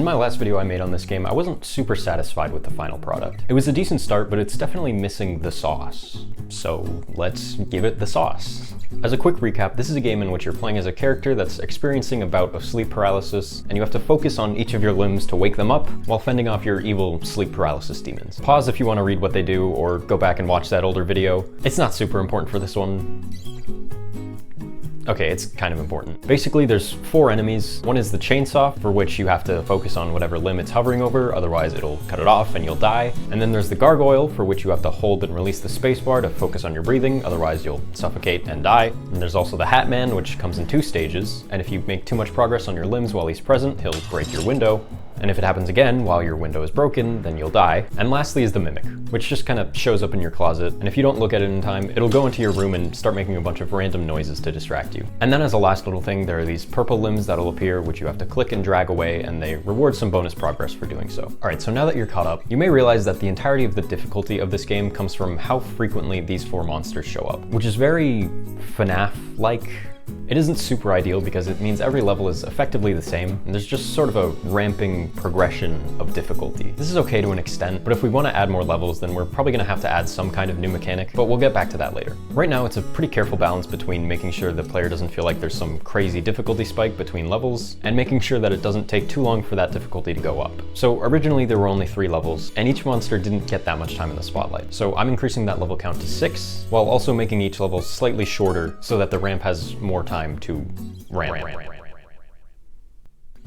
In my last video I made on this game, I wasn't super satisfied with the final product. It was a decent start, but it's definitely missing the sauce. So let's give it the sauce. As a quick recap, this is a game in which you're playing as a character that's experiencing a bout of sleep paralysis, and you have to focus on each of your limbs to wake them up while fending off your evil sleep paralysis demons. Pause if you want to read what they do, or go back and watch that older video. It's not super important for this one. Okay, it's kind of important. Basically, there's 4 enemies. One is the chainsaw, for which you have to focus on whatever limb it's hovering over, otherwise it'll cut it off and you'll die. And then there's the gargoyle, for which you have to hold and release the spacebar to focus on your breathing, otherwise you'll suffocate and die. And there's also the Hat Man, which comes in 2 stages, and if you make too much progress on your limbs while he's present, he'll break your window. And if it happens again while your window is broken, then you'll die. And lastly is the Mimic, which just kind of shows up in your closet, and if you don't look at it in time, it'll go into your room and start making a bunch of random noises to distract you. And then as a last little thing, there are these purple limbs that'll appear, which you have to click and drag away, and they reward some bonus progress for doing so. Alright, so now that you're caught up, you may realize that the entirety of the difficulty of this game comes from how frequently these 4 monsters show up, which is very FNAF-like. It isn't super ideal because it means every level is effectively the same, and there's just sort of a ramping progression of difficulty. This is okay to an extent, but if we want to add more levels, then we're probably going to have to add some kind of new mechanic, but we'll get back to that later. Right now, it's a pretty careful balance between making sure the player doesn't feel like there's some crazy difficulty spike between levels, and making sure that it doesn't take too long for that difficulty to go up. So originally there were only 3 levels, and each monster didn't get that much time in the spotlight. So I'm increasing that level count to 6, while also making each level slightly shorter so that the ramp has more time to ramp.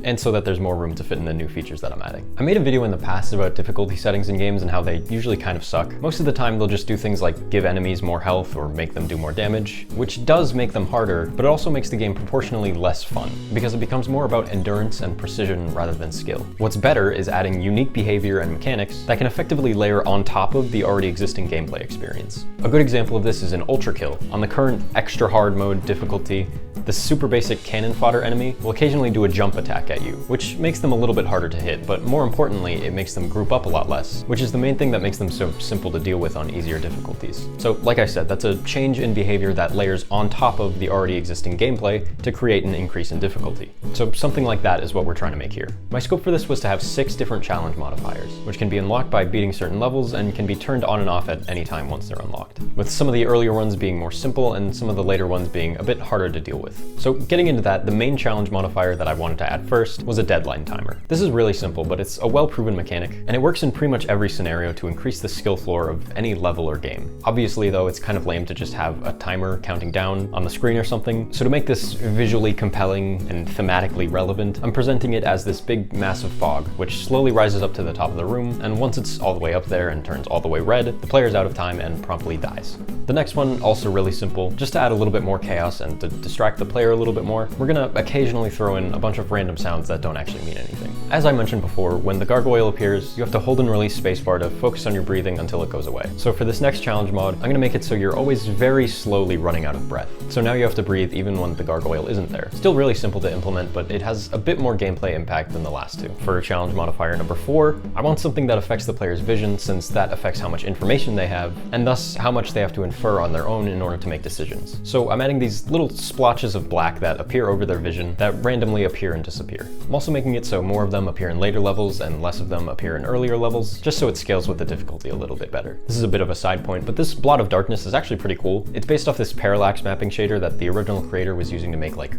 And so that there's more room to fit in the new features that I'm adding. I made a video in the past about difficulty settings in games and how they usually kind of suck. Most of the time they'll just do things like give enemies more health or make them do more damage, which does make them harder, but it also makes the game proportionally less fun, because it becomes more about endurance and precision rather than skill. What's better is adding unique behavior and mechanics that can effectively layer on top of the already existing gameplay experience. A good example of this is in Ultra Kill. On the current extra hard mode difficulty, the super basic cannon fodder enemy will occasionally do a jump attack at you, which makes them a little bit harder to hit, but more importantly, it makes them group up a lot less, which is the main thing that makes them so simple to deal with on easier difficulties. So like I said, that's a change in behavior that layers on top of the already existing gameplay to create an increase in difficulty. So something like that is what we're trying to make here. My scope for this was to have 6 different challenge modifiers, which can be unlocked by beating certain levels and can be turned on and off at any time once they're unlocked, with some of the earlier ones being more simple and some of the later ones being a bit harder to deal with. So getting into that, the main challenge modifier that I wanted to add first was a deadline timer. This is really simple, but it's a well-proven mechanic, and it works in pretty much every scenario to increase the skill floor of any level or game. Obviously though, it's kind of lame to just have a timer counting down on the screen or something, so to make this visually compelling and thematically relevant, I'm presenting it as this big massive fog, which slowly rises up to the top of the room, and once it's all the way up there and turns all the way red, the player's out of time and promptly dies. The next one, also really simple, just to add a little bit more chaos and to distract the player a little bit more, we're gonna occasionally throw in a bunch of random sounds that don't actually mean anything. As I mentioned before, when the gargoyle appears, you have to hold and release spacebar to focus on your breathing until it goes away. So for this next challenge mod, I'm gonna make it so you're always very slowly running out of breath. So now you have to breathe even when the gargoyle isn't there. Still really simple to implement, but it has a bit more gameplay impact than the last 2. For challenge modifier number 4, I want something that affects the player's vision, since that affects how much information they have, and thus how much they have to infer on their own in order to make decisions. So I'm adding these little splotches of black that appear over their vision that randomly appear and disappear. I'm also making it so more of them appear in later levels and less of them appear in earlier levels, just so it scales with the difficulty a little bit better. This is a bit of a side point, but this blot of darkness is actually pretty cool. It's based off this parallax mapping shader that the original creator was using to make like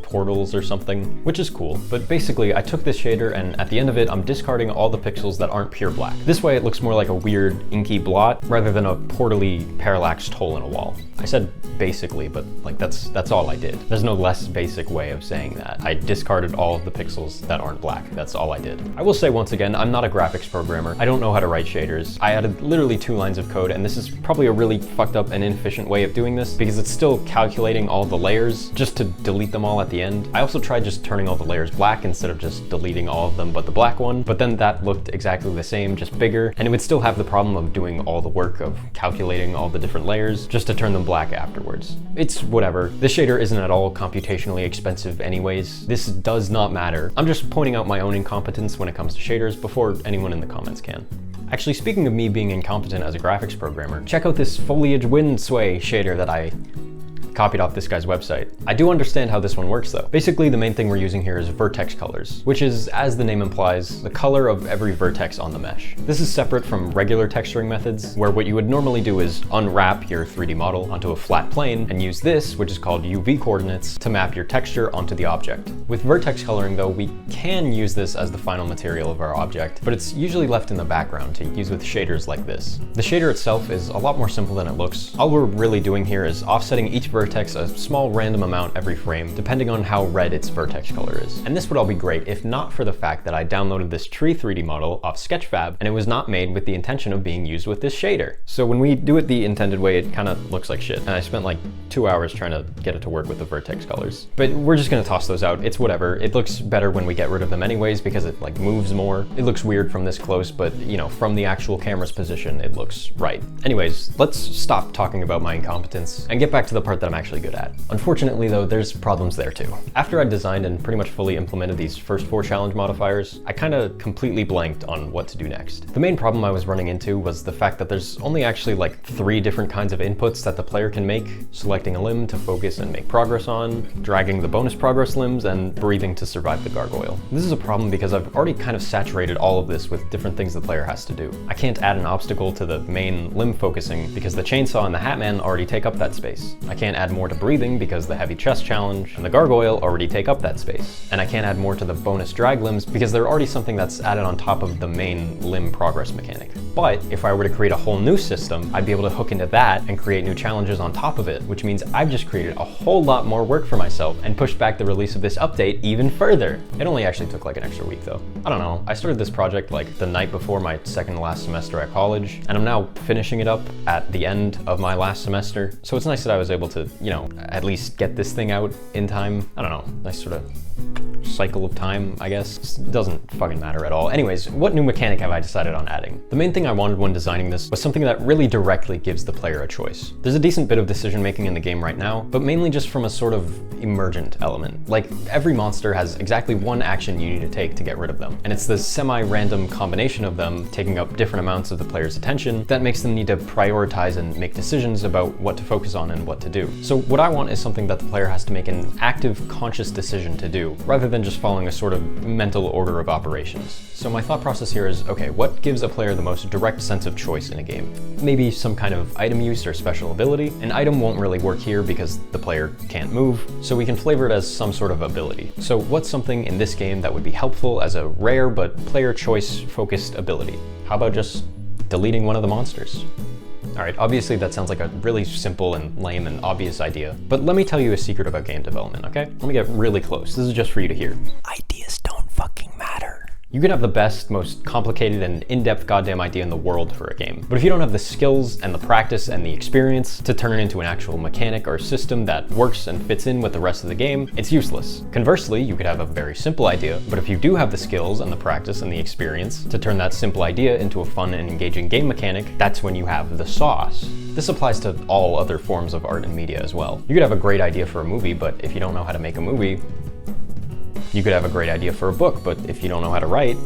portals or something, which is cool. But basically, I took this shader and at the end of it, I'm discarding all the pixels that aren't pure black. This way it looks more like a weird inky blot rather than a portally parallaxed hole in a wall. I said basically, but like that's all I did. There's no less basic way of saying that. I discarded all of the pixels that aren't black. That's all I did. I will say once again, I'm not a graphics programmer. I don't know how to write shaders. I added literally 2 lines of code, and this is probably a really fucked up and inefficient way of doing this because it's still calculating all the layers just to delete them all at the end. I also tried just turning all the layers black instead of just deleting all of them but the black one, but then that looked exactly the same, just bigger, and it would still have the problem of doing all the work of calculating all the different layers just to turn them black afterwards. It's whatever. This shader isn't at all computationally expensive anyways. This does not matter. I'm just pointing out my own incompetence when it comes to shaders before anyone in the comments can. Actually, speaking of me being incompetent as a graphics programmer, check out this foliage wind sway shader that I copied off this guy's website. I do understand how this one works though. Basically, the main thing we're using here is vertex colors, which is, as the name implies, the color of every vertex on the mesh. This is separate from regular texturing methods, where what you would normally do is unwrap your 3D model onto a flat plane and use this, which is called UV coordinates, to map your texture onto the object. With vertex coloring though, we can use this as the final material of our object, but it's usually left in the background to use with shaders like this. The shader itself is a lot more simple than it looks. All we're really doing here is offsetting each vertex a small random amount every frame, depending on how red its vertex color is. And this would all be great if not for the fact that I downloaded this tree 3D model off Sketchfab, and it was not made with the intention of being used with this shader. So when we do it the intended way, it kind of looks like shit. And I spent like 2 hours trying to get it to work with the vertex colors. But we're just gonna toss those out. It's whatever. It looks better when we get rid of them anyways because it like moves more. It looks weird from this close, but you know, from the actual camera's position, it looks right. Anyways, let's stop talking about my incompetence and get back to the part that I'm actually good at. Unfortunately though, there's problems there too. After I designed and pretty much fully implemented these first 4 challenge modifiers, I kind of completely blanked on what to do next. The main problem I was running into was the fact that there's only actually like 3 different kinds of inputs that the player can make: selecting a limb to focus and make progress on, dragging the bonus progress limbs, and breathing to survive the gargoyle. This is a problem because I've already kind of saturated all of this with different things the player has to do. I can't add an obstacle to the main limb focusing because the chainsaw and the Hatman already take up that space. I can't add more to breathing because the heavy chest challenge and the gargoyle already take up that space. And I can't add more to the bonus drag limbs because they're already something that's added on top of the main limb progress mechanic. But if I were to create a whole new system, I'd be able to hook into that and create new challenges on top of it, which means I've just created a whole lot more work for myself and pushed back the release of this update even further. It only actually took like an extra week though. I don't know, I started this project like the night before my second to last semester at college, and I'm now finishing it up at the end of my last semester. So it's nice that I was able to, you know, at least get this thing out in time. I don't know, nice sort of cycle of time, I guess. It doesn't fucking matter at all. Anyways, what new mechanic have I decided on adding? The main thing I wanted when designing this was something that really directly gives the player a choice. There's a decent bit of decision making in the game right now, but mainly just from a sort of emergent element. Like, every monster has exactly one action you need to take to get rid of them, and it's the semi-random combination of them taking up different amounts of the player's attention that makes them need to prioritize and make decisions about what to focus on and what to do. So what I want is something that the player has to make an active, conscious decision to do, rather than just following a sort of mental order of operations. So my thought process here is, okay, what gives a player the most direct sense of choice in a game? Maybe some kind of item use or special ability. An item won't really work here because the player can't move, so we can flavor it as some sort of ability. So what's something in this game that would be helpful as a rare but player choice focused ability? How about just deleting one of the monsters? Alright, obviously that sounds like a really simple and lame and obvious idea, but let me tell you a secret about game development, okay? Let me get really close. This is just for you to hear. Ideas don't fucking matter. You can have the best, most complicated and in-depth goddamn idea in the world for a game, but if you don't have the skills and the practice and the experience to turn it into an actual mechanic or system that works and fits in with the rest of the game, it's useless. Conversely, you could have a very simple idea, but if you do have the skills and the practice and the experience to turn that simple idea into a fun and engaging game mechanic, that's when you have the sauce. This applies to all other forms of art and media as well. You could have a great idea for a movie, but if you don't know how to make a movie, you could have a great idea for a book, but if you don't know how to write,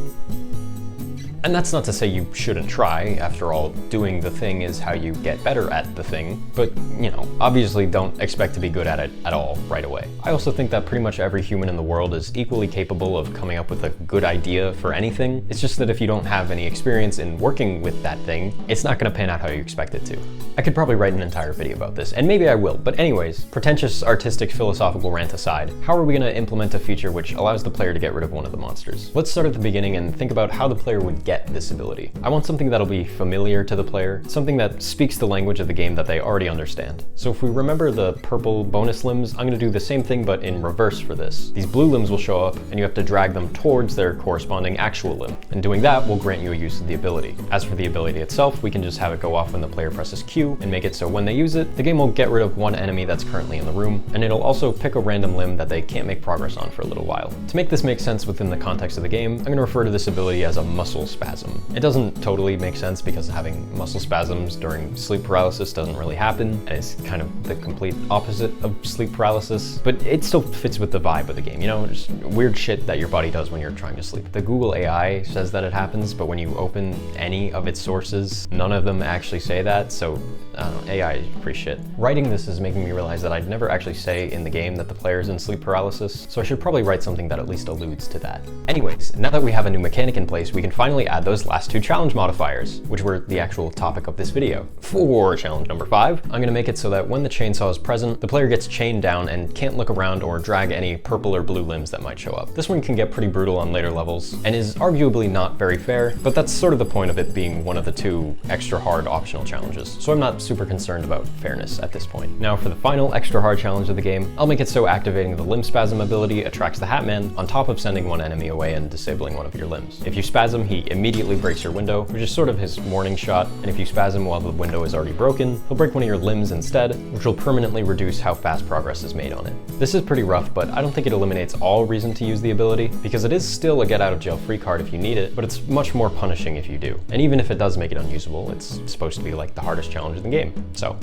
and that's not to say you shouldn't try. After all, doing the thing is how you get better at the thing. But, you know, obviously don't expect to be good at it at all right away. I also think that pretty much every human in the world is equally capable of coming up with a good idea for anything. It's just that if you don't have any experience in working with that thing, it's not going to pan out how you expect it to. I could probably write an entire video about this, and maybe I will, but anyways, pretentious, artistic, philosophical rant aside, how are we going to implement a feature which allows the player to get rid of one of the monsters? Let's start at the beginning and think about how the player would get this ability. I want something that'll be familiar to the player, something that speaks the language of the game that they already understand. So if we remember the purple bonus limbs, I'm going to do the same thing but in reverse for this. These blue limbs will show up and you have to drag them towards their corresponding actual limb, and doing that will grant you a use of the ability. As for the ability itself, we can just have it go off when the player presses Q and make it so when they use it, the game will get rid of one enemy that's currently in the room, and it'll also pick a random limb that they can't make progress on for a little while. To make this make sense within the context of the game, I'm going to refer to this ability as a muscle spasm. It doesn't totally make sense because having muscle spasms during sleep paralysis doesn't really happen, and it's kind of the complete opposite of sleep paralysis, but it still fits with the vibe of the game, you know, just weird shit that your body does when you're trying to sleep. The Google AI says that it happens, but when you open any of its sources, none of them actually say that, so I don't know, AI is pretty shit. Writing this is making me realize that I'd never actually say in the game that the player's in sleep paralysis, so I should probably write something that at least alludes to that. Anyways, now that we have a new mechanic in place, we can finally add those last two challenge modifiers, which were the actual topic of this video. For challenge number 5, I'm gonna make it so that when the chainsaw is present, the player gets chained down and can't look around or drag any purple or blue limbs that might show up. This one can get pretty brutal on later levels, and is arguably not very fair, but that's sort of the point of it being one of the 2 extra hard optional challenges, so I'm not super concerned about fairness at this point. Now for the final extra hard challenge of the game, I'll make it so activating the limb spasm ability attracts the Hat Man on top of sending one enemy away and disabling one of your limbs. If you spasm, he immediately breaks your window, which is sort of his warning shot, and if you spasm while the window is already broken, he'll break one of your limbs instead, which will permanently reduce how fast progress is made on it. This is pretty rough, but I don't think it eliminates all reason to use the ability, because it is still a get out of jail free card if you need it, but it's much more punishing if you do. And even if it does make it unusable, it's supposed to be like the hardest challenge in the game, so.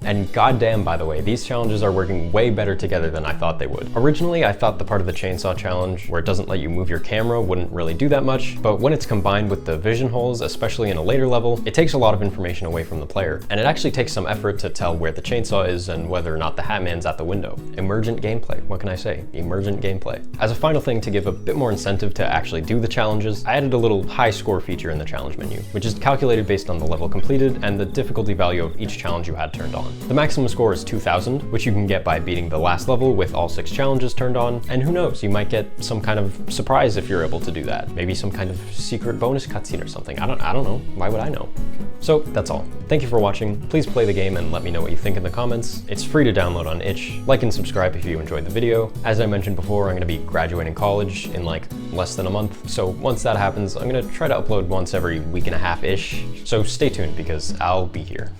And goddamn, by the way, these challenges are working way better together than I thought they would. Originally, I thought the part of the chainsaw challenge where it doesn't let you move your camera wouldn't really do that much, but when it's combined with the vision holes, especially in a later level, it takes a lot of information away from the player, and it actually takes some effort to tell where the chainsaw is and whether or not the Hat Man's at the window. Emergent gameplay, what can I say? Emergent gameplay. As a final thing to give a bit more incentive to actually do the challenges, I added a little high score feature in the challenge menu, which is calculated based on the level completed and the difficulty value of each challenge you had turned on. The maximum score is 2,000, which you can get by beating the last level with all 6 challenges turned on, and who knows, you might get some kind of surprise if you're able to do that. Maybe some kind of secret bonus cutscene or something. I don't know. Why would I know? So that's all. Thank you for watching. Please play the game and let me know what you think in the comments. It's free to download on itch. Like and subscribe if you enjoyed the video. As I mentioned before, I'm going to be graduating college in like less than a month, so once that happens, I'm going to try to upload once every week and a half-ish. So stay tuned because I'll be here.